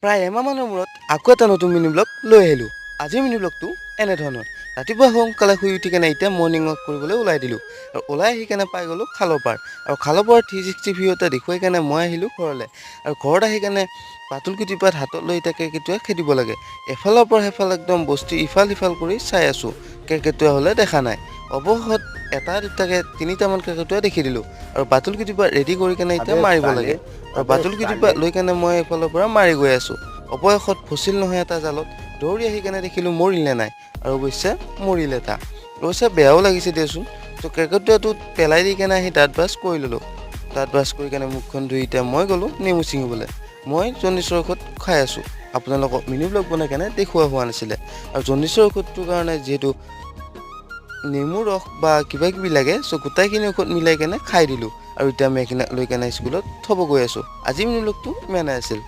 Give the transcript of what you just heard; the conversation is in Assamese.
প্ৰায় এমাহমানৰ মূৰত আকৌ এটা নতুন মিনি ব্লগ লৈ আহিলোঁ। আজিৰ মিনি ব্লগটো এনেধৰণৰ। ৰাতিপুৱা সোনকালে শুই উঠি কেনে এতিয়া মৰ্ণিং ৱাক কৰিবলৈ ওলাই দিলোঁ আৰু ওলাই আহি কেনে পাই গ'লোঁ খালৰ পাৰ আৰু খালৰ পাৰ 360 ভিউ এটা দেখুৱাই কেনে মই আহিলোঁ ঘৰলৈ আৰু ঘৰত আহি কেনে পাতুল গুটি পাত হাতত লৈ এতিয়া কেৰ্কেটুৱাই খেদিব লাগে। এফালৰ পৰা সেইফালে একদম বস্তু ইফাল সিফাল কৰি চাই আছোঁ, কেৰ্কেটুৱা হ'লে দেখা নাই। অৱশেষত এটা দুটাকৈ তিনিটামান কেৰ্কেটুৱা দেখি দিলোঁ আৰু বাতুল গুটি পাত ৰেডি কৰি কেনে এতিয়া মাৰিব লাগে আৰু বাতুল গুটি পাত লৈ কেনে মই এইফালৰ পৰা মাৰি গৈ আছোঁ। অৱশেষত ফচিল নহয় এটা জালত, দৌৰি আহি কেনে দেখিলোঁ মৰিলে নাই আৰু অৱশ্যে মৰিল এটা। অৱশ্যে বেয়াও লাগিছে দিয়াচোন। তো কেৰ্কেটুৱাটো পেলাই দি কেনে আহি দাঁত ব্ৰাছ কৰি ল'লোঁ। দাঁত ব্ৰাছ কৰি কেনে মুখখন ধুই এতিয়া মই গ'লোঁ নেমু ছিঙিবলৈ। মই জণ্ডিছৰ ঔষধ খাই আছোঁ। আপোনালোকক মিনি ব্লগ বনাই কেনে দেখুওৱা হোৱা নাছিলে আৰু জণ্ডিছৰ ঔষধটোৰ কাৰণে যিহেতু নেমু ৰস বা কিবা কিবি লাগে, চ' গোটাইখিনি ঔষধ মিলাই কেনে খাই দিলোঁ আৰু এতিয়া আমি এইখিনি লৈ কেনে স্কুলত থ'ব গৈ আছোঁ। আজি মিনি ব্লগটো ইমানেই আছিল।